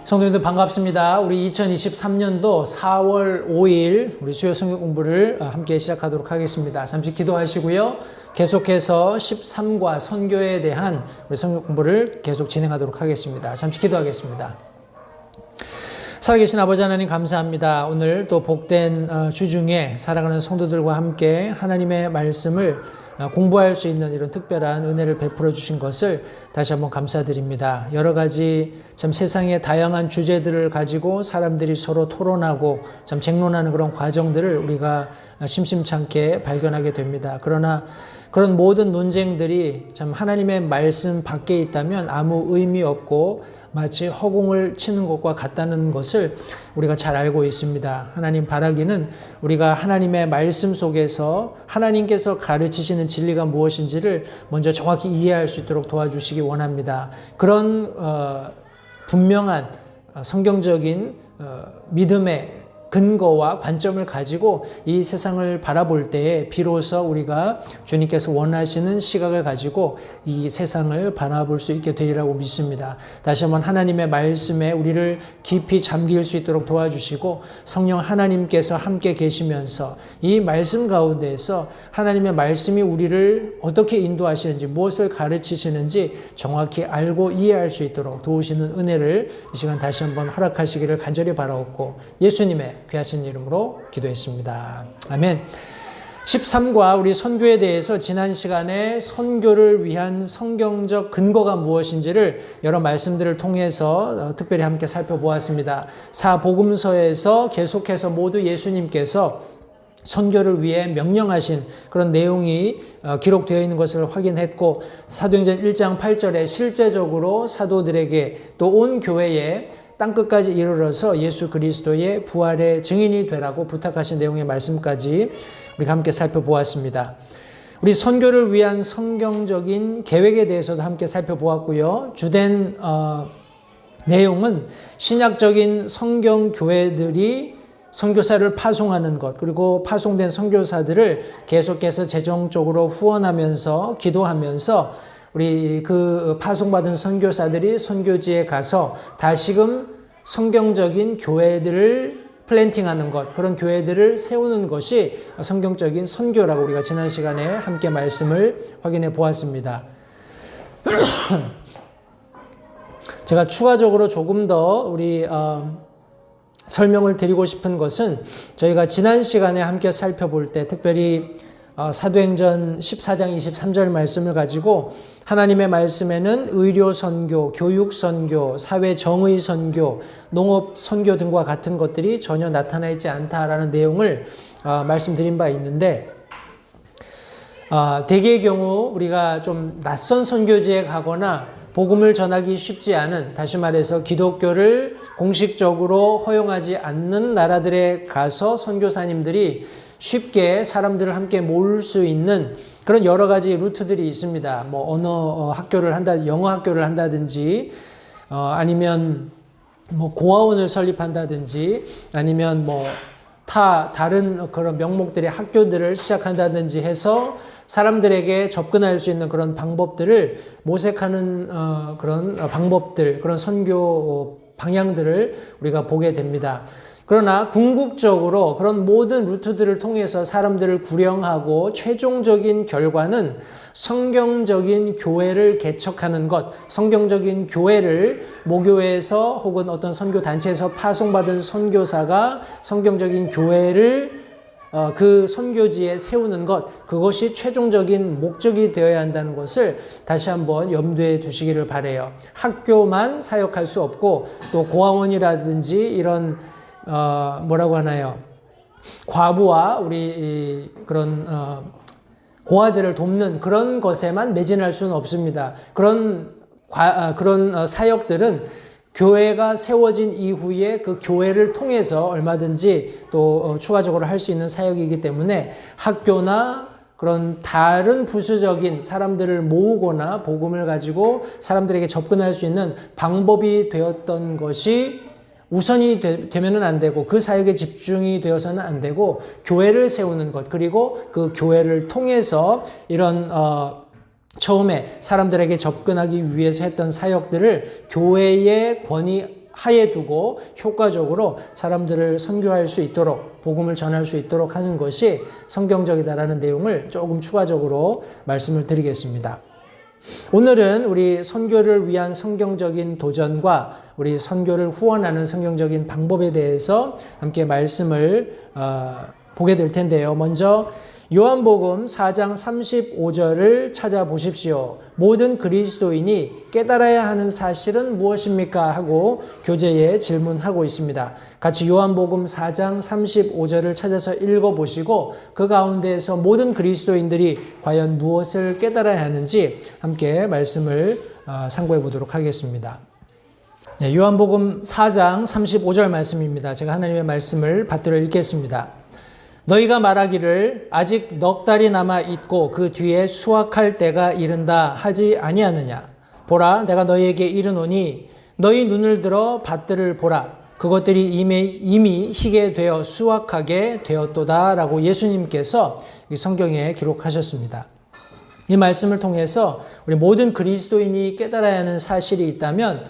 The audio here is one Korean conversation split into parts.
성도님들 반갑습니다. 우리 2023년도 4월 5일 우리 수요 성경 공부를 함께 시작하도록 하겠습니다. 잠시 기도하시고요. 계속해서 13과 선교에 대한 우리 성경 공부를 계속 진행하도록 하겠습니다. 잠시 기도하겠습니다. 살아계신 아버지 하나님 감사합니다. 오늘 또 복된 주중에 살아가는 성도들과 함께 하나님의 말씀을 공부할 수 있는 이런 특별한 은혜를 베풀어 주신 것을 다시 한번 감사드립니다. 여러 가지 참 세상의 다양한 주제들을 가지고 사람들이 서로 토론하고 참 쟁론하는 그런 과정들을 우리가 심심찮게 발견하게 됩니다. 그러나 그런 모든 논쟁들이 참 하나님의 말씀 밖에 있다면 아무 의미 없고 마치 허공을 치는 것과 같다는 것을 우리가 잘 알고 있습니다. 하나님 바라기는 우리가 하나님의 말씀 속에서 하나님께서 가르치시는 진리가 무엇인지를 먼저 정확히 이해할 수 있도록 도와주시기 원합니다. 그런 분명한 성경적인 믿음의 근거와 관점을 가지고 이 세상을 바라볼 때에 비로소 우리가 주님께서 원하시는 시각을 가지고 이 세상을 바라볼 수 있게 되리라고 믿습니다. 다시 한번 하나님의 말씀에 우리를 깊이 잠길 수 있도록 도와주시고 성령 하나님께서 함께 계시면서 이 말씀 가운데에서 하나님의 말씀이 우리를 어떻게 인도하시는지 무엇을 가르치시는지 정확히 알고 이해할 수 있도록 도우시는 은혜를 이 시간 다시 한번 허락하시기를 간절히 바라옵고 예수님의 귀하신 이름으로 기도했습니다. 아멘. 13과 우리 선교에 대해서 지난 시간에 선교를 위한 성경적 근거가 무엇인지를 여러 말씀들을 통해서 특별히 함께 살펴보았습니다. 사복음서에서 계속해서 모두 예수님께서 선교를 위해 명령하신 그런 내용이 기록되어 있는 것을 확인했고 사도행전 1장 8절에 실제적으로 사도들에게 또 온 교회에 땅끝까지 이르러서 예수 그리스도의 부활의 증인이 되라고 부탁하신 내용의 말씀까지 우리가 함께 살펴보았습니다. 우리 선교를 위한 성경적인 계획에 대해서도 함께 살펴보았고요. 주된 내용은 신약적인 성경교회들이 선교사를 파송하는 것, 그리고 파송된 선교사들을 계속해서 재정적으로 후원하면서 기도하면서 우리 그 파송받은 선교사들이 선교지에 가서 다시금 성경적인 교회들을 플랜팅하는 것, 그런 교회들을 세우는 것이 성경적인 선교라고 우리가 지난 시간에 함께 말씀을 확인해 보았습니다. 제가 추가적으로 조금 더 우리 설명을 드리고 싶은 것은 저희가 지난 시간에 함께 살펴볼 때 특별히 사도행전 14장 23절 말씀을 가지고 하나님의 말씀에는 의료 선교, 교육 선교, 사회 정의 선교, 농업 선교 등과 같은 것들이 전혀 나타나 있지 않다라는 내용을 말씀드린 바 있는데 대개의 경우 우리가 좀 낯선 선교지에 가거나 복음을 전하기 쉽지 않은, 다시 말해서 기독교를 공식적으로 허용하지 않는 나라들에 가서 선교사님들이 쉽게 사람들을 함께 모을 수 있는 그런 여러 가지 루트들이 있습니다. 뭐 언어 학교를 영어 학교를 한다든지, 아니면 뭐 고아원을 설립한다든지, 아니면 뭐 다른 그런 명목들의 학교들을 시작한다든지 해서 사람들에게 접근할 수 있는 그런 방법들을 모색하는 그런 방법들, 그런 선교 방향들을 우리가 보게 됩니다. 그러나 궁극적으로 그런 모든 루트들을 통해서 사람들을 구령하고 최종적인 결과는 성경적인 교회를 개척하는 것, 성경적인 교회를 모교회에서 혹은 어떤 선교단체에서 파송받은 선교사가 성경적인 교회를 그 선교지에 세우는 것, 그것이 최종적인 목적이 되어야 한다는 것을 다시 한번 염두에 두시기를 바라요. 학교만 사역할 수 없고 또 고아원이라든지 이런 뭐라고 하나요? 과부와 우리 그런 고아들을 돕는 그런 것에만 매진할 수는 없습니다. 그런 사역들은 교회가 세워진 이후에 그 교회를 통해서 얼마든지 또 추가적으로 할 수 있는 사역이기 때문에 학교나 그런 다른 부수적인 사람들을 모으거나 복음을 가지고 사람들에게 접근할 수 있는 방법이 되었던 것이 우선이 되면은 안 되고 그 사역에 집중이 되어서는 안 되고 교회를 세우는 것, 그리고 그 교회를 통해서 이런 처음에 사람들에게 접근하기 위해서 했던 사역들을 교회의 권위 하에 두고 효과적으로 사람들을 선교할 수 있도록, 복음을 전할 수 있도록 하는 것이 성경적이다라는 내용을 조금 추가적으로 말씀을 드리겠습니다. 오늘은 우리 선교를 위한 성경적인 도전과 우리 선교를 후원하는 성경적인 방법에 대해서 함께 말씀을 보게 될 텐데요. 먼저 요한복음 4장 35절을 찾아보십시오. 모든 그리스도인이 깨달아야 하는 사실은 무엇입니까? 하고 교재에 질문하고 있습니다. 같이 요한복음 4장 35절을 찾아서 읽어보시고 그 가운데에서 모든 그리스도인들이 과연 무엇을 깨달아야 하는지 함께 말씀을 상고해 보도록 하겠습니다. 네, 요한복음 4장 35절 말씀입니다. 제가 하나님의 말씀을 받들어 읽겠습니다. 너희가 말하기를 아직 넉 달이 남아 있고 그 뒤에 수확할 때가 이른다 하지 아니하느냐. 보라, 내가 너희에게 이르노니 너희 눈을 들어 밭들을 보라. 그것들이 이미 희게 되어 수확하게 되었도다 라고 예수님께서 이 성경에 기록하셨습니다. 이 말씀을 통해서 우리 모든 그리스도인이 깨달아야 하는 사실이 있다면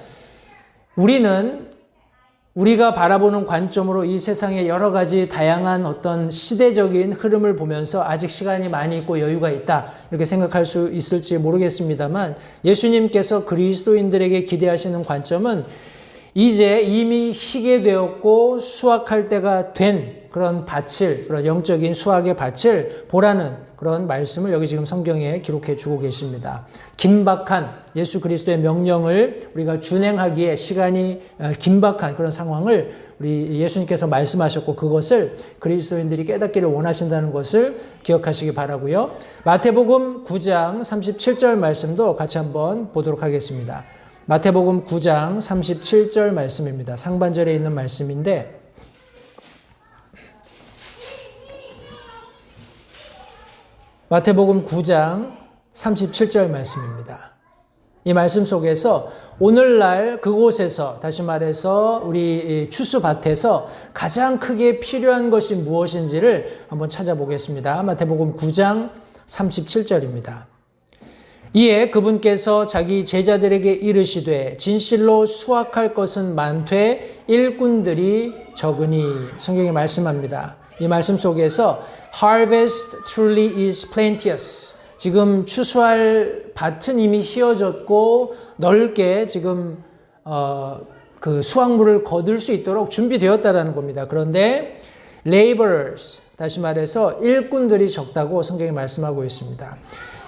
우리가 바라보는 관점으로 이 세상의 여러 가지 다양한 어떤 시대적인 흐름을 보면서 아직 시간이 많이 있고 여유가 있다 이렇게 생각할 수 있을지 모르겠습니다만 예수님께서 그리스도인들에게 기대하시는 관점은 이제 이미 희게 되었고 수확할 때가 된 그런 그런 영적인 수확의 밭을 보라는 그런 말씀을 여기 지금 성경에 기록해 주고 계십니다. 긴박한 예수 그리스도의 명령을 우리가 준행하기에 시간이 긴박한 그런 상황을 우리 예수님께서 말씀하셨고 그것을 그리스도인들이 깨닫기를 원하신다는 것을 기억하시기 바라고요. 마태복음 9장 37절 말씀도 같이 한번 보도록 하겠습니다. 마태복음 9장 37절 말씀입니다. 상반절에 있는 말씀인데 마태복음 9장 37절 말씀입니다. 이 말씀 속에서 오늘날 그곳에서 다시 말해서 우리 추수밭에서 가장 크게 필요한 것이 무엇인지를 한번 찾아보겠습니다. 마태복음 9장 37절입니다. 이에 그분께서 자기 제자들에게 이르시되 진실로 수확할 것은 많되 일꾼들이 적으니 성경이 말씀합니다. 이 말씀 속에서 Harvest truly is plenteous. 지금 추수할 밭은 이미 휘어졌고 넓게 지금 그 수확물을 거둘 수 있도록 준비되었다라는 겁니다. 그런데 laborers, 다시 말해서 일꾼들이 적다고 성경이 말씀하고 있습니다.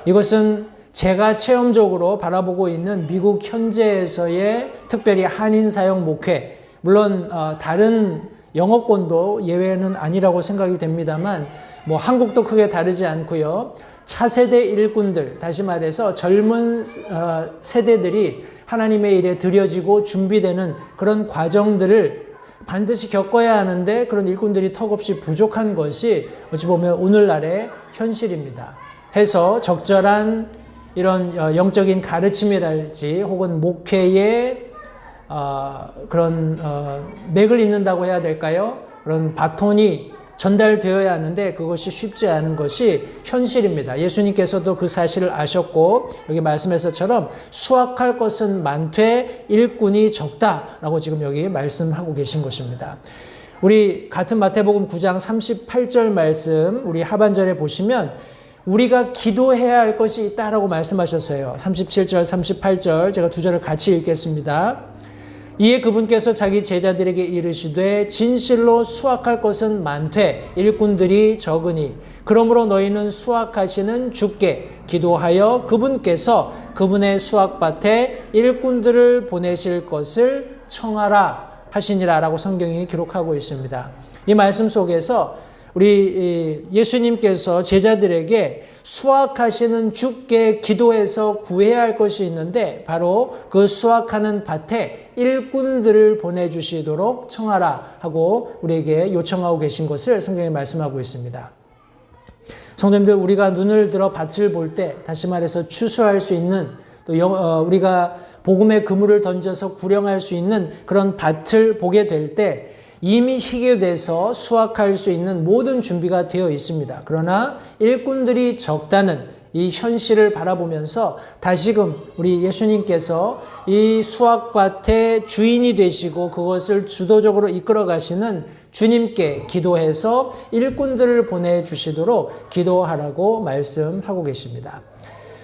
이것은 제가 체험적으로 바라보고 있는 미국 현지에서의 특별히 한인 사역 목회, 물론 다른 영어권도 예외는 아니라고 생각이 됩니다만 한국도 크게 다르지 않고요. 차세대 일꾼들, 다시 말해서 젊은 세대들이 하나님의 일에 들여지고 준비되는 그런 과정들을 반드시 겪어야 하는데 그런 일꾼들이 턱없이 부족한 것이 어찌 보면 오늘날의 현실입니다. 해서 적절한 이런 영적인 가르침이랄지 혹은 목회의 그런 맥을 잇는다고 해야 될까요? 그런 바톤이 전달되어야 하는데 그것이 쉽지 않은 것이 현실입니다. 예수님께서도 그 사실을 아셨고 여기 말씀에서처럼 수확할 것은 많되 일꾼이 적다라고 지금 여기 말씀하고 계신 것입니다. 우리 같은 마태복음 9장 38절 말씀 우리 하반절에 보시면 우리가 기도해야 할 것이 있다라고 말씀하셨어요. 37절, 38절 제가 두 절을 같이 읽겠습니다. 이에 그분께서 자기 제자들에게 이르시되 진실로 수확할 것은 많되 일꾼들이 적으니 그러므로 너희는 수확하시는 주께 기도하여 그분께서 그분의 수확밭에 일꾼들을 보내실 것을 청하라 하시니라 라고 성경이 기록하고 있습니다. 이 말씀 속에서 우리 예수님께서 제자들에게 수확하시는 주께 기도해서 구해야 할 것이 있는데 바로 그 수확하는 밭에 일꾼들을 보내주시도록 청하라 하고 우리에게 요청하고 계신 것을 성경에 말씀하고 있습니다. 성도님들, 우리가 눈을 들어 밭을 볼 때 다시 말해서 추수할 수 있는 또 우리가 복음의 그물을 던져서 구령할 수 있는 그런 밭을 보게 될 때 이미 희게 돼서 수확할 수 있는 모든 준비가 되어 있습니다. 그러나 일꾼들이 적다는 이 현실을 바라보면서 다시금 우리 예수님께서 이 수확밭의 주인이 되시고 그것을 주도적으로 이끌어 가시는 주님께 기도해서 일꾼들을 보내주시도록 기도하라고 말씀하고 계십니다.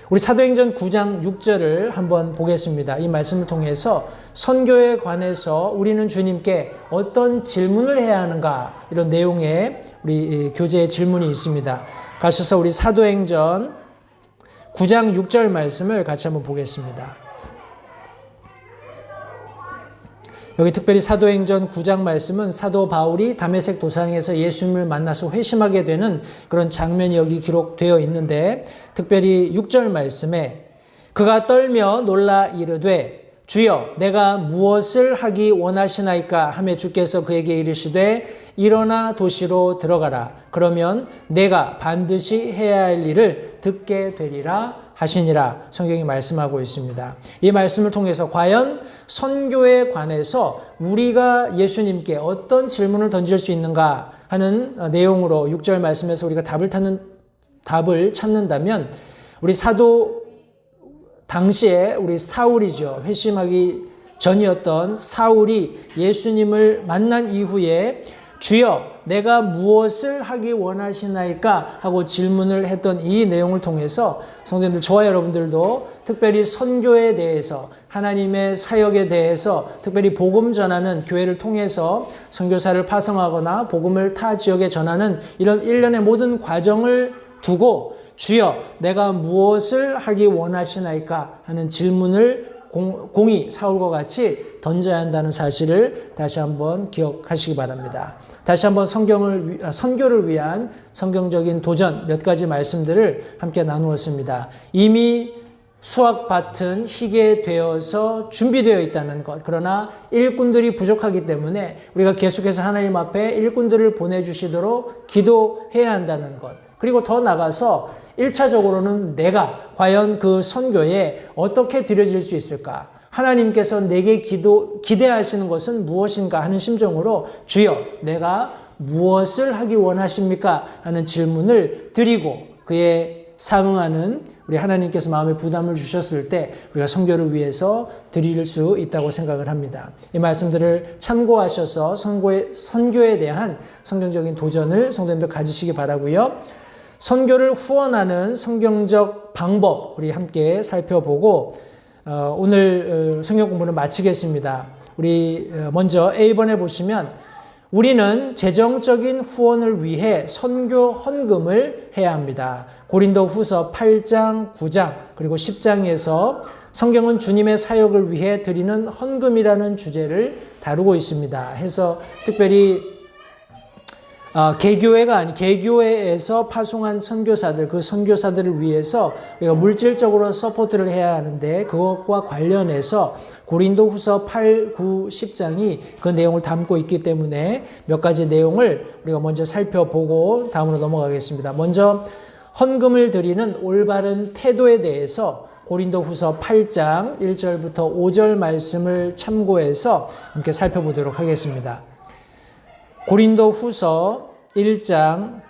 우리 사도행전 9장 6절을 한번 보겠습니다. 이 말씀을 통해서 선교에 관해서 우리는 주님께 어떤 질문을 해야 하는가, 이런 내용의 우리 교재에 질문이 있습니다. 가셔서 우리 사도행전 9장 6절 말씀을 같이 한번 보겠습니다. 여기 특별히 사도행전 9장 말씀은 사도 바울이 다메섹 도상에서 예수님을 만나서 회심하게 되는 그런 장면이 여기 기록되어 있는데, 특별히 6절 말씀에 그가 떨며 놀라 이르되 주여 내가 무엇을 하기 원하시나이까 하며 주께서 그에게 이르시되 일어나 도시로 들어가라. 그러면 내가 반드시 해야 할 일을 듣게 되리라 하시니라. 성경이 말씀하고 있습니다. 이 말씀을 통해서 과연 선교에 관해서 우리가 예수님께 어떤 질문을 던질 수 있는가 하는 내용으로 6절 말씀에서 우리가 답을 찾는다면, 우리 사도 당시에 우리 사울이죠. 회심하기 전이었던 사울이 예수님을 만난 이후에 주여 내가 무엇을 하기 원하시나이까 하고 질문을 했던 이 내용을 통해서 성도님들, 저와 여러분들도 특별히 선교에 대해서, 하나님의 사역에 대해서, 특별히 복음 전하는 교회를 통해서 선교사를 파송하거나 복음을 타 지역에 전하는 이런 일련의 모든 과정을 두고 주여 내가 무엇을 하기 원하시나이까 하는 질문을 공히 사울과 같이 던져야 한다는 사실을 다시 한번 기억하시기 바랍니다. 다시 한번 선교를 위한 성경적인 도전 몇 가지 말씀들을 함께 나누었습니다. 이미 수확밭은 희게 되어서 준비되어 있다는 것, 그러나 일꾼들이 부족하기 때문에 우리가 계속해서 하나님 앞에 일꾼들을 보내주시도록 기도해야 한다는 것, 그리고 더 나아가서 1차적으로는 내가 과연 그 선교에 어떻게 드려질 수 있을까? 하나님께서 내게 기대하시는 것은 무엇인가 하는 심정으로 주여 내가 무엇을 하기 원하십니까? 하는 질문을 드리고 그에 상응하는 우리 하나님께서 마음에 부담을 주셨을 때 우리가 선교를 위해서 드릴 수 있다고 생각을 합니다. 이 말씀들을 참고하셔서 선교에 대한 성경적인 도전을 성도님들 가지시기 바라고요. 선교를 후원하는 성경적 방법 우리 함께 살펴보고 오늘 성경 공부는 마치겠습니다. 우리 먼저 A번에 보시면 우리는 재정적인 후원을 위해 선교 헌금을 해야 합니다. 고린도 후서 8장, 9장 그리고 10장에서 성경은 주님의 사역을 위해 드리는 헌금이라는 주제를 다루고 있습니다. 해서 특별히 개교회에서 파송한 선교사들, 그 선교사들을 위해서 우리가 물질적으로 서포트를 해야 하는데 그것과 관련해서 고린도 후서 8, 9, 10장이 그 내용을 담고 있기 때문에 몇 가지 내용을 우리가 먼저 살펴보고 다음으로 넘어가겠습니다. 먼저 헌금을 드리는 올바른 태도에 대해서 고린도 후서 8장 1절부터 5절 말씀을 참고해서 함께 살펴보도록 하겠습니다. 고린도 후서 8장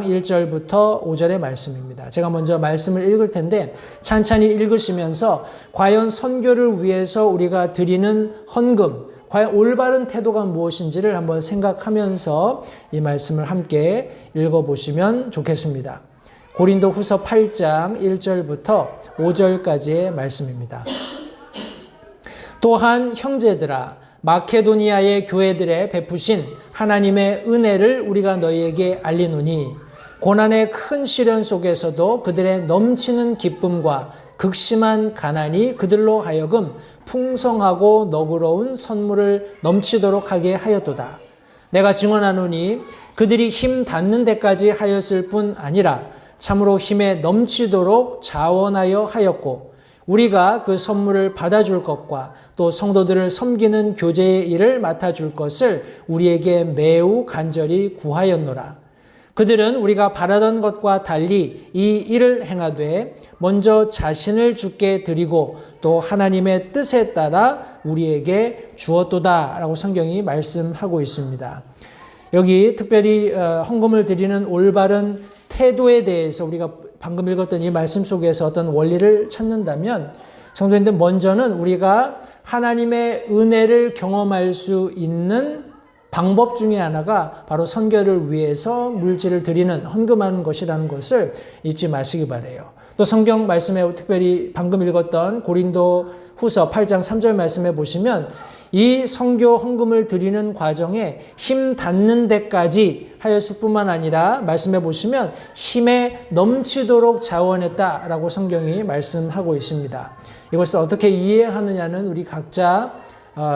1절부터 5절의 말씀입니다. 제가 먼저 말씀을 읽을 텐데 찬찬히 읽으시면서 과연 선교를 위해서 우리가 드리는 헌금, 과연 올바른 태도가 무엇인지를 한번 생각하면서 이 말씀을 함께 읽어보시면 좋겠습니다. 고린도 후서 8장 1절부터 5절까지의 말씀입니다. 또한 형제들아, 마케도니아의 교회들에 베푸신 하나님의 은혜를 우리가 너희에게 알리노니 고난의 큰 시련 속에서도 그들의 넘치는 기쁨과 극심한 가난이 그들로 하여금 풍성하고 너그러운 선물을 넘치도록 하게 하였도다. 내가 증언하노니 그들이 힘 닿는 데까지 하였을 뿐 아니라 참으로 힘에 넘치도록 자원하여 하였고 우리가 그 선물을 받아줄 것과 또 성도들을 섬기는 교제의 일을 맡아줄 것을 우리에게 매우 간절히 구하였노라. 그들은 우리가 바라던 것과 달리 이 일을 행하되 먼저 자신을 주께 드리고 또 하나님의 뜻에 따라 우리에게 주었도다 라고 성경이 말씀하고 있습니다. 여기 특별히 헌금을 드리는 올바른 태도에 대해서 우리가 방금 읽었던 이 말씀 속에서 어떤 원리를 찾는다면 성도님들 먼저는 우리가 하나님의 은혜를 경험할 수 있는 방법 중에 하나가 바로 선교를 위해서 물질을 드리는 헌금하는 것이라는 것을 잊지 마시기 바라요. 또 성경 말씀에 특별히 방금 읽었던 고린도 후서 8장 3절 말씀에 보시면 이 선교 헌금을 드리는 과정에 힘 닿는 데까지 하였을 뿐만 아니라 말씀해 보시면 힘에 넘치도록 자원했다라고 성경이 말씀하고 있습니다. 이것을 어떻게 이해하느냐는 우리 각자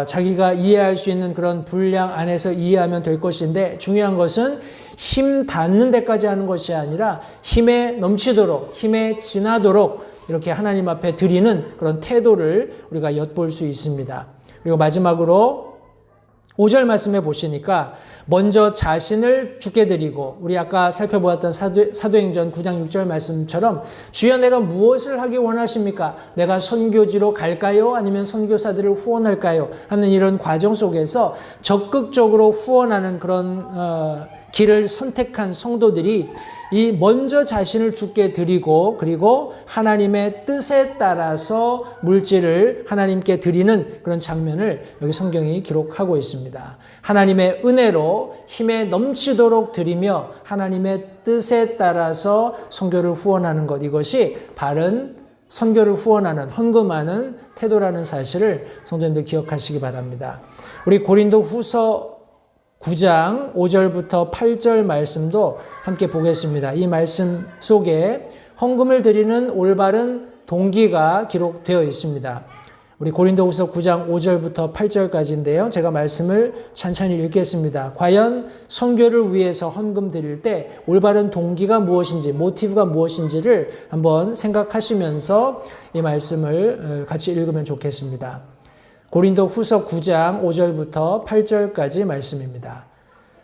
자기가 이해할 수 있는 그런 분량 안에서 이해하면 될 것인데 중요한 것은 힘 닿는 데까지 하는 것이 아니라 힘에 넘치도록 힘에 지나도록 이렇게 하나님 앞에 드리는 그런 태도를 우리가 엿볼 수 있습니다. 그리고 마지막으로 5절 말씀해 보시니까 먼저 자신을 주께 드리고 우리 아까 살펴보았던 사도행전 9장 6절 말씀처럼 주여 내가 무엇을 하기 원하십니까? 내가 선교지로 갈까요? 아니면 선교사들을 후원할까요? 하는 이런 과정 속에서 적극적으로 후원하는 그런 길을 선택한 성도들이 이 먼저 자신을 주께 드리고 그리고 하나님의 뜻에 따라서 물질을 하나님께 드리는 그런 장면을 여기 성경이 기록하고 있습니다. 하나님의 은혜로 힘에 넘치도록 드리며 하나님의 뜻에 따라서 선교를 후원하는 것, 이것이 바른 선교를 후원하는 헌금하는 태도라는 사실을 성도님들 기억하시기 바랍니다. 우리 고린도 후서 9장 5절부터 8절 말씀도 함께 보겠습니다. 이 말씀 속에 헌금을 드리는 올바른 동기가 기록되어 있습니다. 우리 고린도후서 9장 5절부터 8절까지인데요. 제가 말씀을 찬찬히 읽겠습니다. 과연 선교를 위해서 헌금 드릴 때 올바른 동기가 무엇인지, 모티브가 무엇인지를 한번 생각하시면서 이 말씀을 같이 읽으면 좋겠습니다. 고린도 후서 9장 5절부터 8절까지 말씀입니다.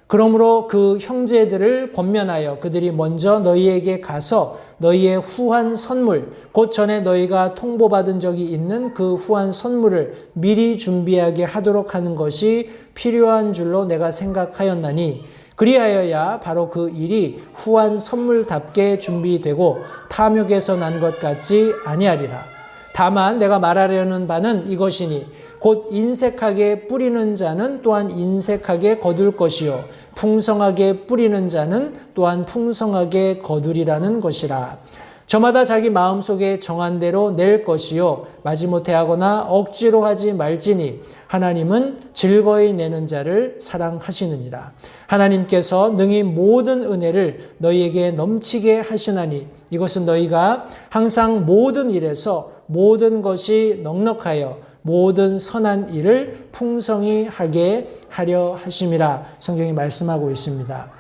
그러므로 그 형제들을 권면하여 그들이 먼저 너희에게 가서 너희의 후한 선물, 곧 전에 너희가 통보받은 적이 있는 그 후한 선물을 미리 준비하게 하도록 하는 것이 필요한 줄로 내가 생각하였나니 그리하여야 바로 그 일이 후한 선물답게 준비되고 탐욕에서 난 것 같지 아니하리라. 다만 내가 말하려는 바는 이것이니 곧 인색하게 뿌리는 자는 또한 인색하게 거둘 것이요 풍성하게 뿌리는 자는 또한 풍성하게 거두리라는 것이라. 저마다 자기 마음속에 정한 대로 낼 것이요 마지못해 하거나 억지로 하지 말지니 하나님은 즐거이 내는 자를 사랑하시느니라. 하나님께서 능히 모든 은혜를 너희에게 넘치게 하시나니 이것은 너희가 항상 모든 일에서 모든 것이 넉넉하여 모든 선한 일을 풍성히 하게 하려 하심이라 성경이 말씀하고 있습니다.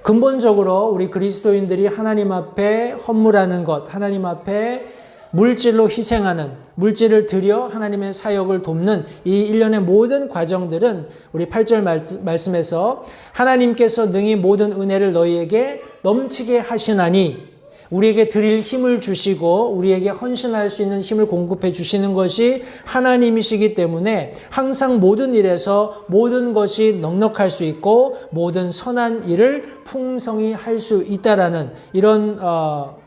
근본적으로 우리 그리스도인들이 하나님 앞에 헌물하는 것, 하나님 앞에 물질로 희생하는, 물질을 들여 하나님의 사역을 돕는 이 일련의 모든 과정들은 우리 8절 말씀에서 하나님께서 능히 모든 은혜를 너희에게 넘치게 하시나니 우리에게 드릴 힘을 주시고 우리에게 헌신할 수 있는 힘을 공급해 주시는 것이 하나님이시기 때문에 항상 모든 일에서 모든 것이 넉넉할 수 있고 모든 선한 일을 풍성히 할 수 있다라는 이런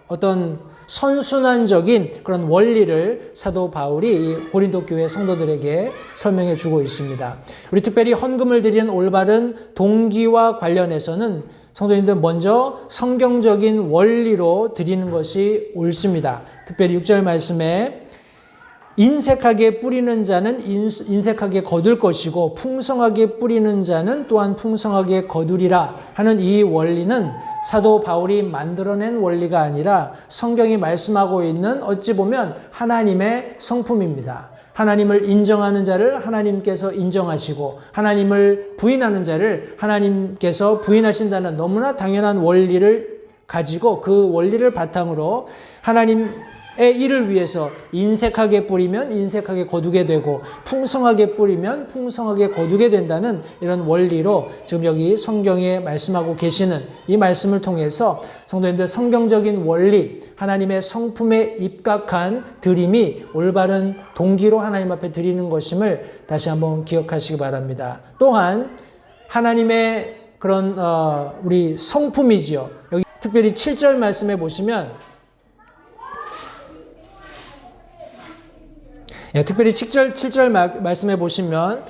어떤 선순환적인 그런 원리를 사도 바울이 이 고린도 교회 성도들에게 설명해 주고 있습니다. 우리 특별히 헌금을 드리는 올바른 동기와 관련해서는 성도님들 먼저 성경적인 원리로 드리는 것이 옳습니다. 특별히 6절 말씀에 인색하게 뿌리는 자는 인색하게 거둘 것이고 풍성하게 뿌리는 자는 또한 풍성하게 거두리라 하는 이 원리는 사도 바울이 만들어낸 원리가 아니라 성경이 말씀하고 있는 어찌 보면 하나님의 성품입니다. 하나님을 인정하는 자를 하나님께서 인정하시고 하나님을 부인하는 자를 하나님께서 부인하신다는 너무나 당연한 원리를 가지고 그 원리를 바탕으로 하나님의 일을 위해서 인색하게 뿌리면 인색하게 거두게 되고 풍성하게 뿌리면 풍성하게 거두게 된다는 이런 원리로 지금 여기 성경에 말씀하고 계시는 이 말씀을 통해서 성도님들 성경적인 원리, 하나님의 성품에 입각한 드림이 올바른 동기로 하나님 앞에 드리는 것임을 다시 한번 기억하시기 바랍니다. 또한 하나님의 그런 우리 성품이지요. 여기 특별히 7절 말씀해 보시면 특별히 7절 말씀해 보시면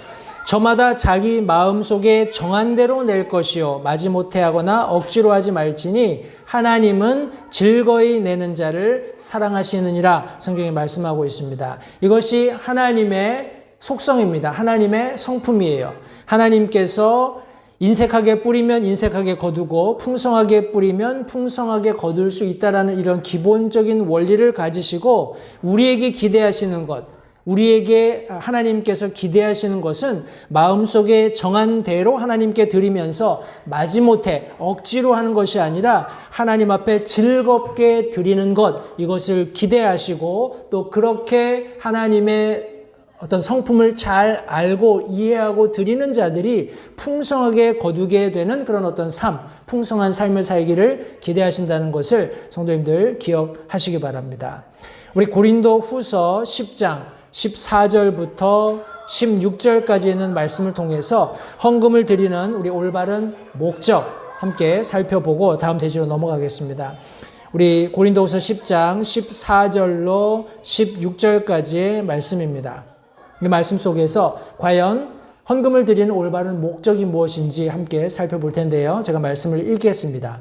저마다 자기 마음속에 정한 대로 낼 것이요 마지못해 하거나 억지로 하지 말지니 하나님은 즐거이 내는 자를 사랑하시느니라 성경이 말씀하고 있습니다. 이것이 하나님의 속성입니다. 하나님의 성품이에요. 하나님께서 인색하게 뿌리면 인색하게 거두고 풍성하게 뿌리면 풍성하게 거둘 수 있다라는 이런 기본적인 원리를 가지시고 우리에게 기대하시는 것, 우리에게 하나님께서 기대하시는 것은 마음속에 정한 대로 하나님께 드리면서 마지못해 억지로 하는 것이 아니라 하나님 앞에 즐겁게 드리는 것, 이것을 기대하시고 또 그렇게 하나님의 어떤 성품을 잘 알고 이해하고 드리는 자들이 풍성하게 거두게 되는 그런 어떤 삶, 풍성한 삶을 살기를 기대하신다는 것을 성도님들 기억하시기 바랍니다. 우리 고린도 후서 10장 14절부터 16절까지 있는 말씀을 통해서 헌금을 드리는 우리 올바른 목적 함께 살펴보고 다음 대지로 넘어가겠습니다. 우리 고린도후서 10장 14절로 16절까지의 말씀입니다. 이 말씀 속에서 과연 헌금을 드리는 올바른 목적이 무엇인지 함께 살펴볼 텐데요. 제가 말씀을 읽겠습니다.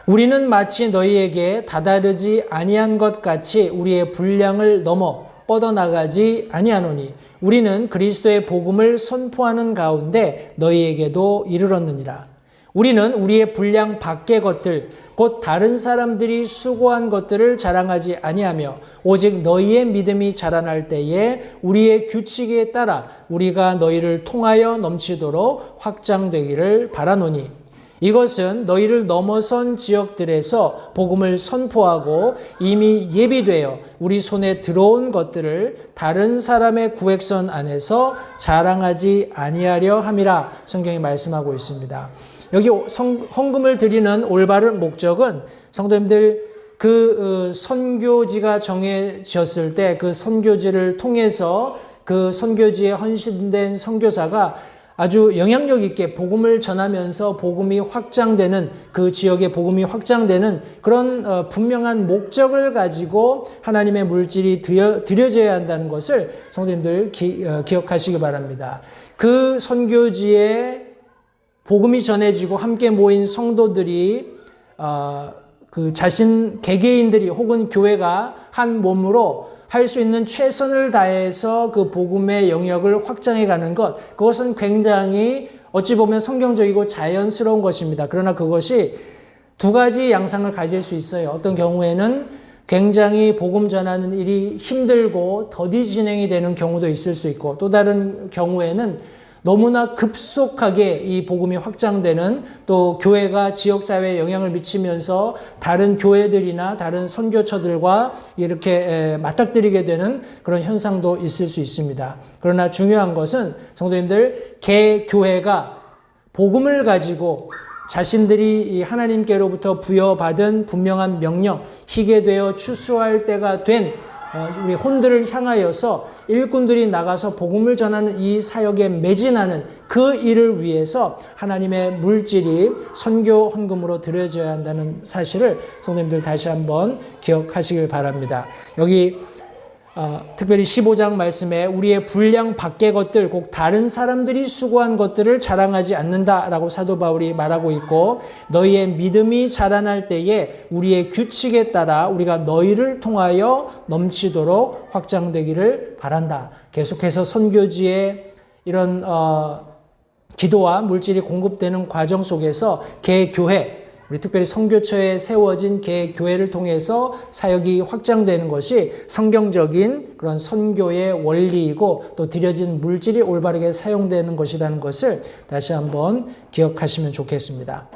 우리는 마치 너희에게 다다르지 아니한 것 같이 우리의 분량을 넘어 뻗어나가지 아니하노니 우리는 그리스도의 복음을 선포하는 가운데 너희에게도 이르렀느니라. 우리는 우리의 분량 밖의 것들 곧 다른 사람들이 수고한 것들을 자랑하지 아니하며 오직 너희의 믿음이 자라날 때에 우리의 규칙에 따라 우리가 너희를 통하여 넘치도록 확장되기를 바라노니 이것은 너희를 넘어선 지역들에서 복음을 선포하고 이미 예비되어 우리 손에 들어온 것들을 다른 사람의 구획선 안에서 자랑하지 아니하려 함이라 성경이 말씀하고 있습니다. 여기 헌금을 드리는 올바른 목적은 성도님들 그 선교지가 정해졌을 때 그 선교지를 통해서 그 선교지에 헌신된 선교사가 아주 영향력 있게 복음을 전하면서 복음이 확장되는 그 지역의 복음이 확장되는 그런 분명한 목적을 가지고 하나님의 물질이 드려져야 한다는 것을 성도님들 기억하시기 바랍니다. 그 선교지에 복음이 전해지고 함께 모인 성도들이 그 자신 개개인들이 혹은 교회가 한 몸으로 할 수 있는 최선을 다해서 그 복음의 영역을 확장해 가는 것, 그것은 굉장히 어찌 보면 성경적이고 자연스러운 것입니다. 그러나 그것이 두 가지 양상을 가질 수 있어요. 어떤 경우에는 굉장히 복음 전하는 일이 힘들고 더디 진행이 되는 경우도 있을 수 있고 또 다른 경우에는 너무나 급속하게 이 복음이 확장되는 또 교회가 지역사회에 영향을 미치면서 다른 교회들이나 다른 선교처들과 이렇게 맞닥뜨리게 되는 그런 현상도 있을 수 있습니다. 그러나 중요한 것은 성도님들 개교회가 복음을 가지고 자신들이 하나님께로부터 부여받은 분명한 명령, 희게 되어 추수할 때가 된 우리 혼들을 향하여서 일꾼들이 나가서 복음을 전하는 이 사역에 매진하는 그 일을 위해서 하나님의 물질이 선교 헌금으로 드려져야 한다는 사실을 성도님들 다시 한번 기억하시길 바랍니다. 여기 특별히 15장 말씀에 우리의 분량 밖의 것들, 꼭 다른 사람들이 수고한 것들을 자랑하지 않는다라고 사도 바울이 말하고 있고 너희의 믿음이 자라날 때에 우리의 규칙에 따라 우리가 너희를 통하여 넘치도록 확장되기를 바란다. 계속해서 선교지에 이런 기도와 물질이 공급되는 과정 속에서 개교회, 우리 특별히 선교처에 세워진 개교회를 통해서 사역이 확장되는 것이 성경적인 그런 선교의 원리이고 또 드려진 물질이 올바르게 사용되는 것이라는 것을 다시 한번 기억하시면 좋겠습니다.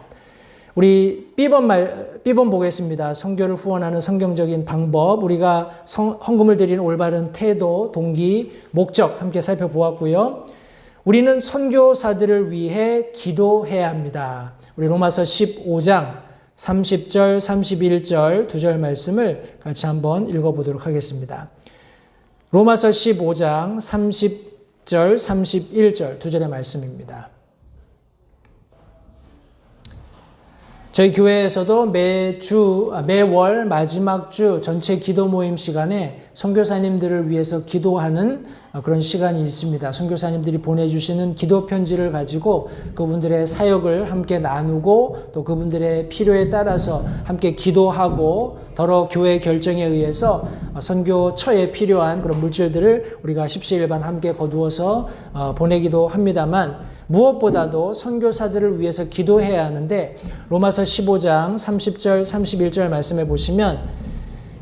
우리 B번 보겠습니다. 선교를 후원하는 성경적인 방법, 우리가 헌금을 드리는 올바른 태도, 동기, 목적 함께 살펴보았고요. 우리는 선교사들을 위해 기도해야 합니다. 우리 로마서 15장 30절, 31절 두 절 말씀을 같이 한번 읽어보도록 하겠습니다. 로마서 15장 30절, 31절 두 절의 말씀입니다. 저희 교회에서도 매월 마지막 주 전체 기도 모임 시간에 선교사님들을 위해서 기도하는 그런 시간이 있습니다. 선교사님들이 보내주시는 기도 편지를 가지고 그분들의 사역을 함께 나누고 또 그분들의 필요에 따라서 함께 기도하고 더러 교회 결정에 의해서 선교처에 필요한 그런 물질들을 우리가 십시일반 함께 거두어서 보내기도 합니다만 무엇보다도 선교사들을 위해서 기도해야 하는데 로마서 15장 30절 31절 말씀해 보시면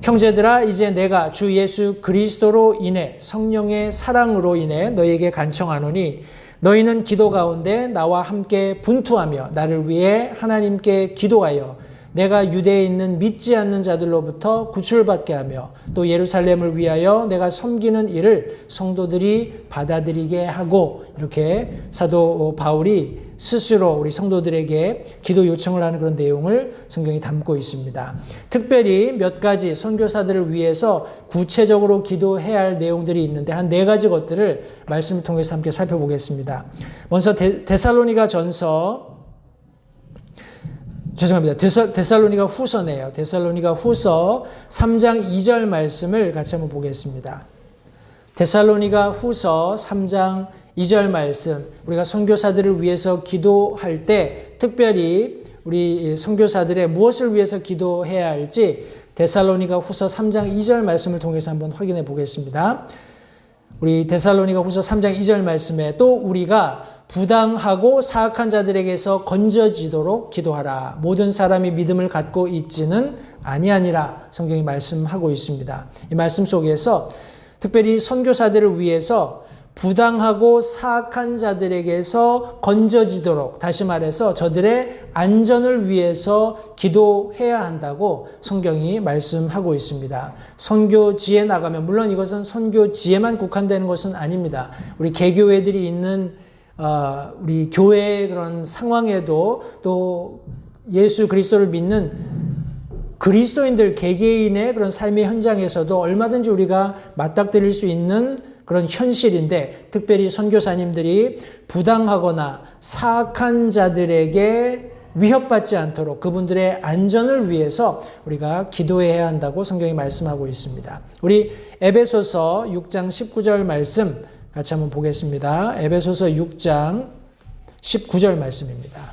형제들아 이제 내가 주 예수 그리스도로 인해 성령의 사랑으로 인해 너희에게 간청하노니 너희는 기도 가운데 나와 함께 분투하며 나를 위해 하나님께 기도하여 내가 유대에 있는 믿지 않는 자들로부터 구출받게 하며 또 예루살렘을 위하여 내가 섬기는 일을 성도들이 받아들이게 하고 이렇게 사도 바울이 스스로 우리 성도들에게 기도 요청을 하는 그런 내용을 성경이 담고 있습니다. 특별히 몇 가지 선교사들을 위해서 구체적으로 기도해야 할 내용들이 있는데 한 4가지 것들을 말씀을 통해서 함께 살펴보겠습니다. 먼저 데살로니가 후서네요. 데살로니가 후서 3장 2절 말씀을 같이 한번 보겠습니다. 데살로니가 후서 3장 2절 말씀, 우리가 선교사들을 위해서 기도할 때 특별히 우리 선교사들의 무엇을 위해서 기도해야 할지 데살로니가 후서 3장 2절 말씀을 통해서 한번 확인해 보겠습니다. 우리 데살로니가 후서 3장 2절 말씀에 또 우리가 부당하고 사악한 자들에게서 건져지도록 기도하라. 모든 사람이 믿음을 갖고 있지는 아니하니라. 성경이 말씀하고 있습니다. 이 말씀 속에서 특별히 선교사들을 위해서 부당하고 사악한 자들에게서 건져지도록, 다시 말해서 저들의 안전을 위해서 기도해야 한다고 성경이 말씀하고 있습니다. 선교지에 나가면, 물론 이것은 선교지에만 국한되는 것은 아닙니다. 우리 개교회들이 있는 우리 교회의 그런 상황에도 또 예수 그리스도를 믿는 그리스도인들 개개인의 그런 삶의 현장에서도 얼마든지 우리가 맞닥뜨릴 수 있는 그런 현실인데, 특별히 선교사님들이 부당하거나 사악한 자들에게 위협받지 않도록 그분들의 안전을 위해서 우리가 기도해야 한다고 성경이 말씀하고 있습니다. 우리 에베소서 6장 19절 말씀 같이 한번 보겠습니다. 에베소서 6장 19절 말씀입니다.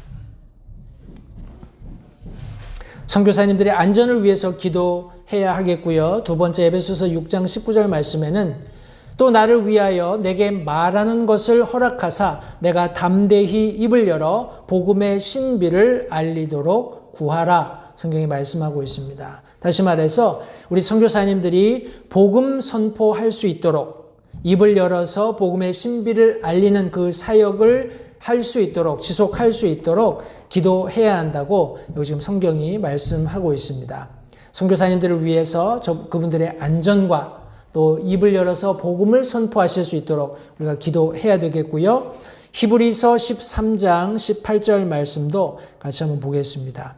선교사님들의 안전을 위해서 기도해야 하겠고요. 두 번째 에베소서 6장 19절 말씀에는 또 나를 위하여 내게 말하는 것을 허락하사 내가 담대히 입을 열어 복음의 신비를 알리도록 구하라. 성경이 말씀하고 있습니다. 다시 말해서 우리 선교사님들이 복음 선포할 수 있도록 입을 열어서 복음의 신비를 알리는 그 사역을 할 수 있도록, 지속할 수 있도록 기도해야 한다고 여기 지금 성경이 말씀하고 있습니다. 선교사님들을 위해서 그분들의 안전과 또 입을 열어서 복음을 선포하실 수 있도록 우리가 기도해야 되겠고요. 히브리서 13장 18절 말씀도 같이 한번 보겠습니다.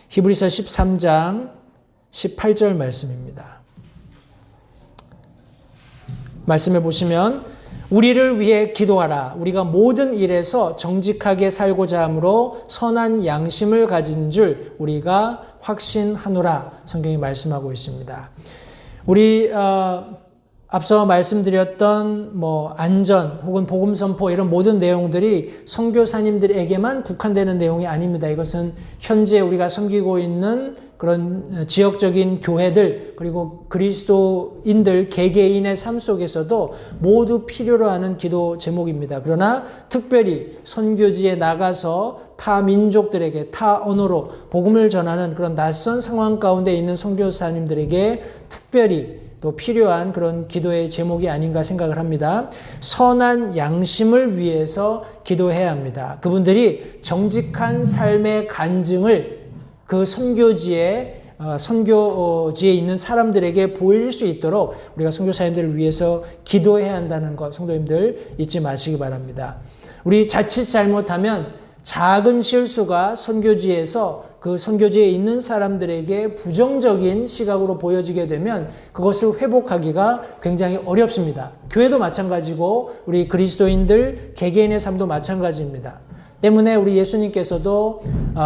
히브리서 13장 18절 말씀입니다. 말씀해 보시면 우리를 위해 기도하라. 우리가 모든 일에서 정직하게 살고자 함으로 선한 양심을 가진 줄 우리가 확신하노라. 성경이 말씀하고 있습니다. 우리 앞서 말씀드렸던 안전 혹은 복음 선포 이런 모든 내용들이 선교사님들에게만 국한되는 내용이 아닙니다. 이것은 현재 우리가 섬기고 있는 그런 지역적인 교회들 그리고 그리스도인들 개개인의 삶 속에서도 모두 필요로 하는 기도 제목입니다. 그러나 특별히 선교지에 나가서 타 민족들에게 타 언어로 복음을 전하는 그런 낯선 상황 가운데 있는 선교사님들에게 특별히 또 필요한 그런 기도의 제목이 아닌가 생각을 합니다. 선한 양심을 위해서 기도해야 합니다. 그분들이 정직한 삶의 간증을 그 선교지에 있는 사람들에게 보일 수 있도록 우리가 선교사님들을 위해서 기도해야 한다는 것, 성도님들 잊지 마시기 바랍니다. 우리 자칫 잘못하면 작은 실수가 선교지에서 그 선교지에 있는 사람들에게 부정적인 시각으로 보여지게 되면 그것을 회복하기가 굉장히 어렵습니다. 교회도 마찬가지고 우리 그리스도인들 개개인의 삶도 마찬가지입니다. 때문에 우리 예수님께서도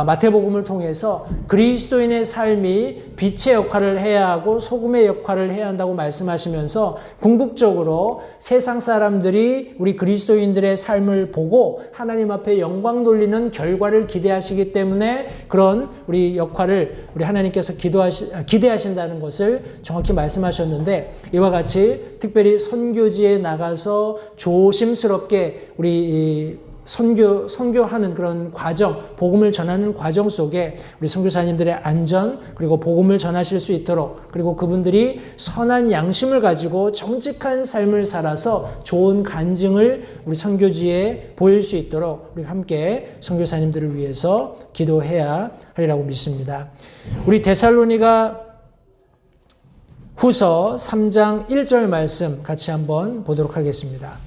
마태복음을 통해서 그리스도인의 삶이 빛의 역할을 해야 하고 소금의 역할을 해야 한다고 말씀하시면서 궁극적으로 세상 사람들이 우리 그리스도인들의 삶을 보고 하나님 앞에 영광 돌리는 결과를 기대하시기 때문에 그런 우리 역할을 우리 하나님께서 기대하신다는 것을 정확히 말씀하셨는데, 이와 같이 특별히 선교지에 나가서 조심스럽게 우리 선교하는 그런 과정, 복음을 전하는 과정 속에 우리 선교사님들의 안전, 그리고 복음을 전하실 수 있도록, 그리고 그분들이 선한 양심을 가지고 정직한 삶을 살아서 좋은 간증을 우리 선교지에 보일 수 있도록 우리 함께 선교사님들을 위해서 기도해야 하리라고 믿습니다. 우리 데살로니가 후서 3장 1절 말씀 같이 한번 보도록 하겠습니다.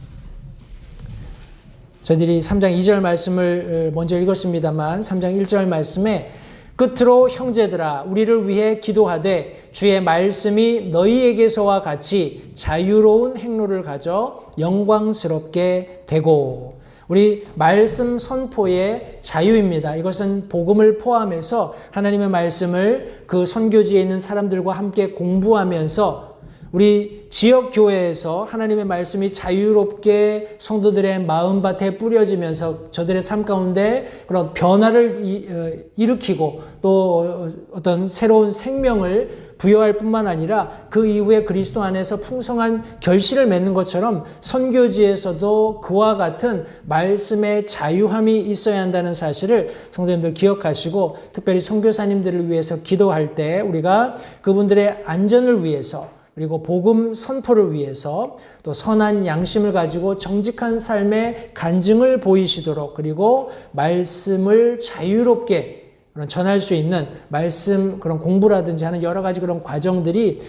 저희들이 3장 2절 말씀을 먼저 읽었습니다만 3장 1절 말씀에 끝으로 형제들아 우리를 위해 기도하되 주의 말씀이 너희에게서와 같이 자유로운 행로를 가져 영광스럽게 되고, 우리 말씀 선포의 자유입니다. 이것은 복음을 포함해서 하나님의 말씀을 그 선교지에 있는 사람들과 함께 공부하면서 우리 지역 교회에서 하나님의 말씀이 자유롭게 성도들의 마음밭에 뿌려지면서 저들의 삶 가운데 그런 변화를 일으키고 또 어떤 새로운 생명을 부여할 뿐만 아니라 그 이후에 그리스도 안에서 풍성한 결실을 맺는 것처럼 선교지에서도 그와 같은 말씀의 자유함이 있어야 한다는 사실을 성도님들 기억하시고, 특별히 선교사님들을 위해서 기도할 때 우리가 그분들의 안전을 위해서, 그리고 복음 선포를 위해서, 또 선한 양심을 가지고 정직한 삶의 간증을 보이시도록, 그리고 말씀을 자유롭게 전할 수 있는 말씀 그런 공부라든지 하는 여러 가지 그런 과정들이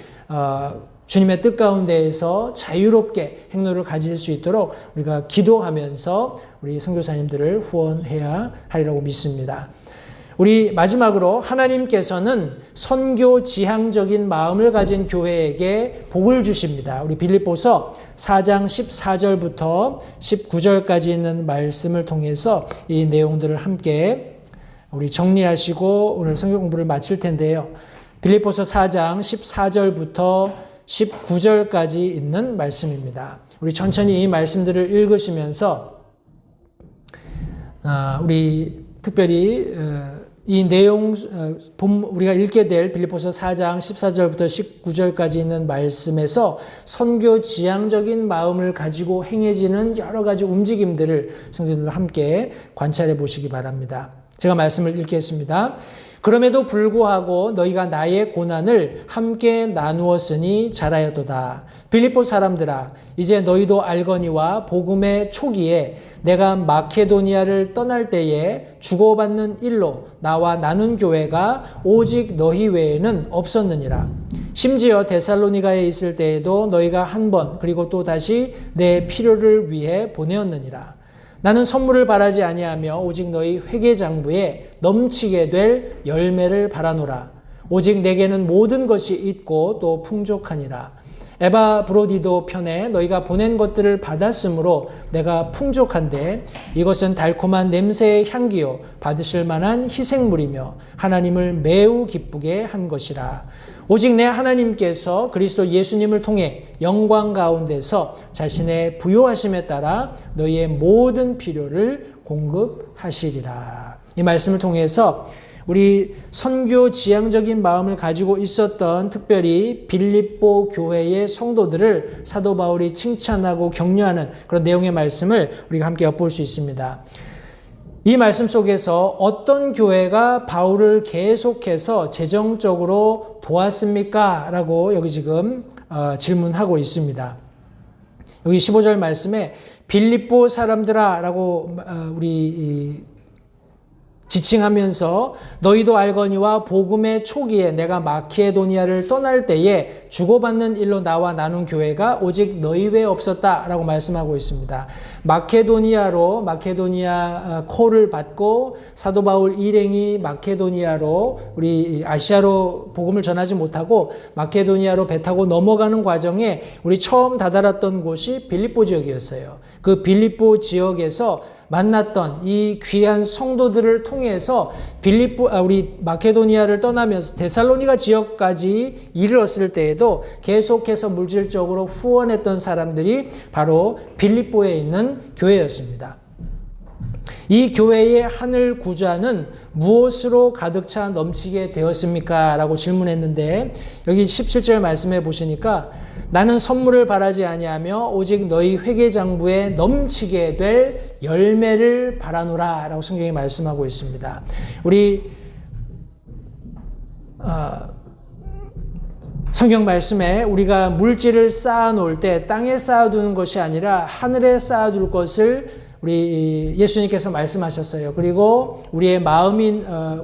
주님의 뜻 가운데에서 자유롭게 행로를 가질 수 있도록 우리가 기도하면서 우리 선교사님들을 후원해야 하리라고 믿습니다. 우리 마지막으로 하나님께서는 선교 지향적인 마음을 가진 교회에게 복을 주십니다. 우리 빌립보서 4장 14절부터 19절까지 있는 말씀을 통해서 이 내용들을 함께 우리 정리하시고 오늘 성경 공부를 마칠 텐데요. 빌립보서 4장 14절부터 19절까지 있는 말씀입니다. 우리 천천히 이 말씀들을 읽으시면서 우리 특별히 이 내용 우리가 읽게 될 빌립보서 4장 14절부터 19절까지 있는 말씀에서 선교 지향적인 마음을 가지고 행해지는 여러 가지 움직임들을 성도님들과 함께 관찰해 보시기 바랍니다. 제가 말씀을 읽겠습니다. 그럼에도 불구하고 너희가 나의 고난을 함께 나누었으니 잘하였도다. 빌립보 사람들아, 이제 너희도 알거니와 복음의 초기에 내가 마케도니아를 떠날 때에 주고받는 일로 나와 나눈 교회가 오직 너희 외에는 없었느니라. 심지어 데살로니가에 있을 때에도 너희가 한 번 그리고 또 다시 내 필요를 위해 보내었느니라. 나는 선물을 바라지 아니하며 오직 너희 회개장부에 넘치게 될 열매를 바라노라. 오직 내게는 모든 것이 있고 또 풍족하니라. 에바브로디도 편에 너희가 보낸 것들을 받았으므로 내가 풍족한데 이것은 달콤한 냄새의 향기요 받으실 만한 희생물이며 하나님을 매우 기쁘게 한 것이라. 오직 내 하나님께서 그리스도 예수님을 통해 영광 가운데서 자신의 부요하심에 따라 너희의 모든 필요를 공급하시리라. 이 말씀을 통해서 우리 선교 지향적인 마음을 가지고 있었던 특별히 빌립보 교회의 성도들을 사도 바울이 칭찬하고 격려하는 그런 내용의 말씀을 우리가 함께 엿볼 수 있습니다. 이 말씀 속에서 어떤 교회가 바울을 계속해서 재정적으로 도왔습니까? 라고 여기 지금 질문하고 있습니다. 여기 15절 말씀에 빌립보 사람들아 라고 우리 지칭하면서 너희도 알거니와 복음의 초기에 내가 마케도니아를 떠날 때에 주고받는 일로 나와 나눈 교회가 오직 너희 외에 없었다라고 말씀하고 있습니다. 마케도니아 콜을 받고 사도 바울 일행이 마케도니아로 우리 아시아로 복음을 전하지 못하고 마케도니아로 배 타고 넘어가는 과정에 우리 처음 다다랐던 곳이 빌립보 지역이었어요. 그 빌립보 지역에서 만났던 이 귀한 성도들을 통해서 우리 마케도니아를 떠나면서 데살로니가 지역까지 이르렀을 때에도 계속해서 물질적으로 후원했던 사람들이 바로 빌립보에 있는 교회였습니다. 이 교회의 하늘 구좌는 무엇으로 가득 차 넘치게 되었습니까? 라고 질문했는데 여기 17절 말씀해 보시니까 나는 선물을 바라지 아니하며 오직 너희 회개장부에 넘치게 될 열매를 바라노라 라고 성경이 말씀하고 있습니다. 우리 성경 말씀에 우리가 물질을 쌓아놓을 때 땅에 쌓아두는 것이 아니라 하늘에 쌓아둘 것을 우리 예수님께서 말씀하셨어요. 그리고 우리의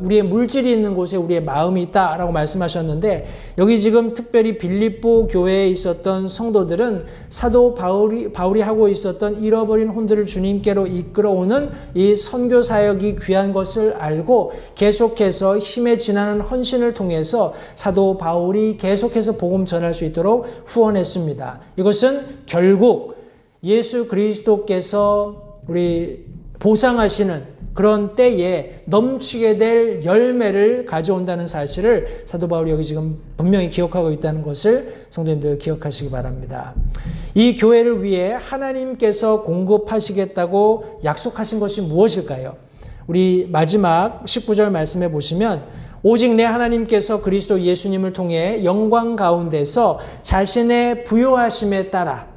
우리의 물질이 있는 곳에 우리의 마음이 있다라고 말씀하셨는데 여기 지금 특별히 빌립보 교회에 있었던 성도들은 사도 바울이 하고 있었던 잃어버린 혼들을 주님께로 이끌어오는 이 선교 사역이 귀한 것을 알고 계속해서 힘에 지나는 헌신을 통해서 사도 바울이 계속해서 복음 전할 수 있도록 후원했습니다. 이것은 결국 예수 그리스도께서 우리 보상하시는 그런 때에 넘치게 될 열매를 가져온다는 사실을 사도 바울이 여기 지금 분명히 기억하고 있다는 것을 성도님들 기억하시기 바랍니다. 이 교회를 위해 하나님께서 공급하시겠다고 약속하신 것이 무엇일까요? 우리 마지막 19절 말씀해 보시면 오직 내 하나님께서 그리스도 예수님을 통해 영광 가운데서 자신의 부요하심에 따라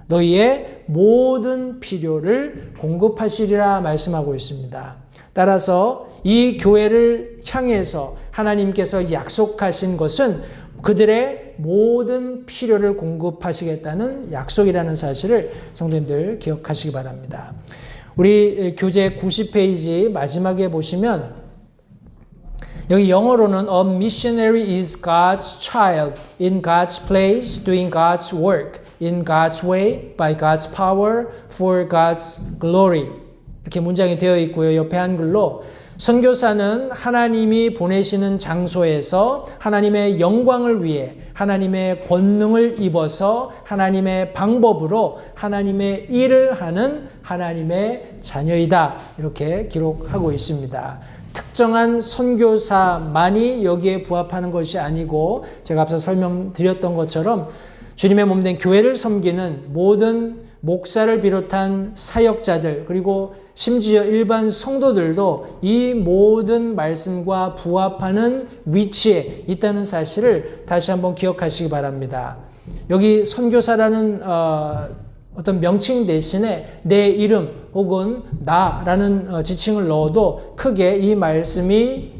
너희의 모든 필요를 공급하시리라 말씀하고 있습니다. 따라서 이 교회를 향해서 하나님께서 약속하신 것은 그들의 모든 필요를 공급하시겠다는 약속이라는 사실을 성도님들 기억하시기 바랍니다. 우리 교재 90페이지 마지막에 보시면 여기 영어로는 A missionary is God's child in God's place doing God's work in God's way by God's power for God's glory 이렇게 문장이 되어 있고요. 옆에 한글로 선교사는 하나님이 보내시는 장소에서 하나님의 영광을 위해 하나님의 권능을 입어서 하나님의 방법으로 하나님의 일을 하는 하나님의 자녀이다 이렇게 기록하고 있습니다. 특정한 선교사만이 여기에 부합하는 것이 아니고 제가 앞서 설명드렸던 것처럼 주님의 몸된 교회를 섬기는 모든 목사를 비롯한 사역자들 그리고 심지어 일반 성도들도 이 모든 말씀과 부합하는 위치에 있다는 사실을 다시 한번 기억하시기 바랍니다. 여기 선교사라는 어떤 명칭 대신에 내 이름 혹은 나라는 지칭을 넣어도 크게 이 말씀이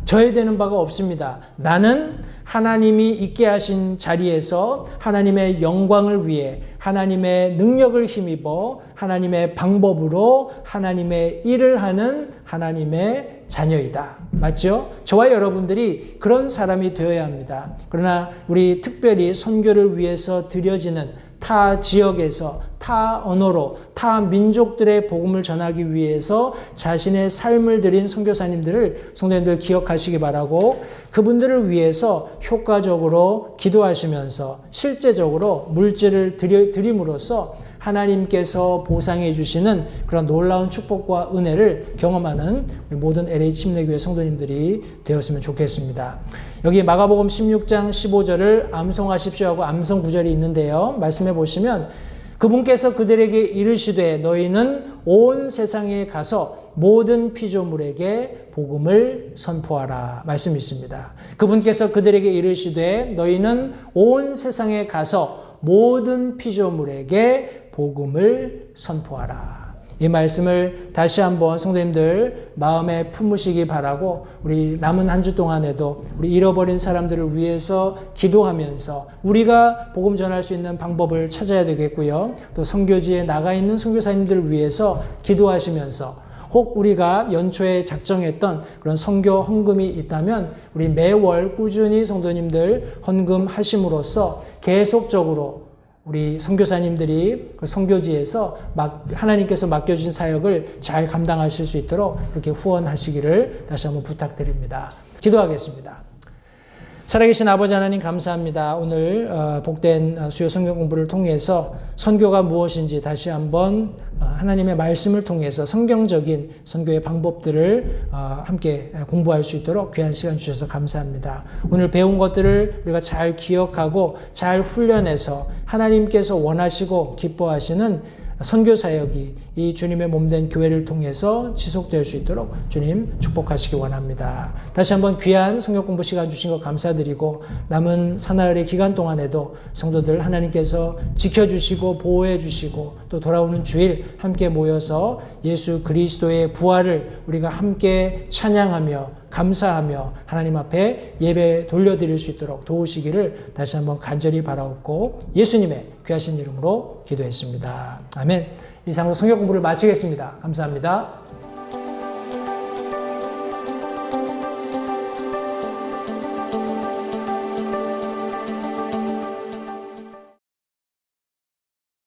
저해되는 바가 없습니다. 나는 하나님이 있게 하신 자리에서 하나님의 영광을 위해 하나님의 능력을 힘입어 하나님의 방법으로 하나님의 일을 하는 하나님의 자녀이다. 맞죠? 저와 여러분들이 그런 사람이 되어야 합니다. 그러나 우리 특별히 선교를 위해서 드려지는 타 지역에서 타 언어로 타 민족들의 복음을 전하기 위해서 자신의 삶을 드린 선교사님들을 성도님들 기억하시기 바라고 그분들을 위해서 효과적으로 기도하시면서 실제적으로 물질을 드림으로써 하나님께서 보상해 주시는 그런 놀라운 축복과 은혜를 경험하는 모든 LA 침례교회 성도님들이 되었으면 좋겠습니다. 여기 마가복음 16장 15절을 암송하십시오 하고 암송 구절이 있는데요. 말씀해 보시면 그분께서 그들에게 이르시되 너희는 온 세상에 가서 모든 피조물에게 복음을 선포하라 말씀이 있습니다. 그분께서 그들에게 이르시되 너희는 온 세상에 가서 모든 피조물에게 복음을 선포하라. 이 말씀을 다시 한번 성도님들 마음에 품으시기 바라고 우리 남은 한 주 동안에도 우리 잃어버린 사람들을 위해서 기도하면서 우리가 복음 전할 수 있는 방법을 찾아야 되겠고요. 또 선교지에 나가 있는 선교사님들을 위해서 기도하시면서 혹 우리가 연초에 작정했던 그런 선교 헌금이 있다면 우리 매월 꾸준히 성도님들 헌금하심으로써 계속적으로 우리 선교사님들이 그 선교지에서 하나님께서 맡겨주신 사역을 잘 감당하실 수 있도록 그렇게 후원하시기를 다시 한번 부탁드립니다. 기도하겠습니다. 살아계신 아버지 하나님 감사합니다. 오늘 복된 수요 성경 공부를 통해서 선교가 무엇인지 다시 한번 하나님의 말씀을 통해서 성경적인 선교의 방법들을 함께 공부할 수 있도록 귀한 시간 주셔서 감사합니다. 오늘 배운 것들을 우리가 잘 기억하고 잘 훈련해서 하나님께서 원하시고 기뻐하시는 선교 사역이 이 주님의 몸된 교회를 통해서 지속될 수 있도록 주님 축복하시기 원합니다. 다시 한번 귀한 성경 공부 시간 주신 것 감사드리고 남은 사나흘의 기간 동안에도 성도들 하나님께서 지켜주시고 보호해 주시고 또 돌아오는 주일 함께 모여서 예수 그리스도의 부활을 우리가 함께 찬양하며 감사하며 하나님 앞에 예배 돌려드릴 수 있도록 도우시기를 다시 한번 간절히 바라옵고 예수님의 귀하신 이름으로 기도했습니다. 아멘. 이상으로 성경 공부를 마치겠습니다. 감사합니다.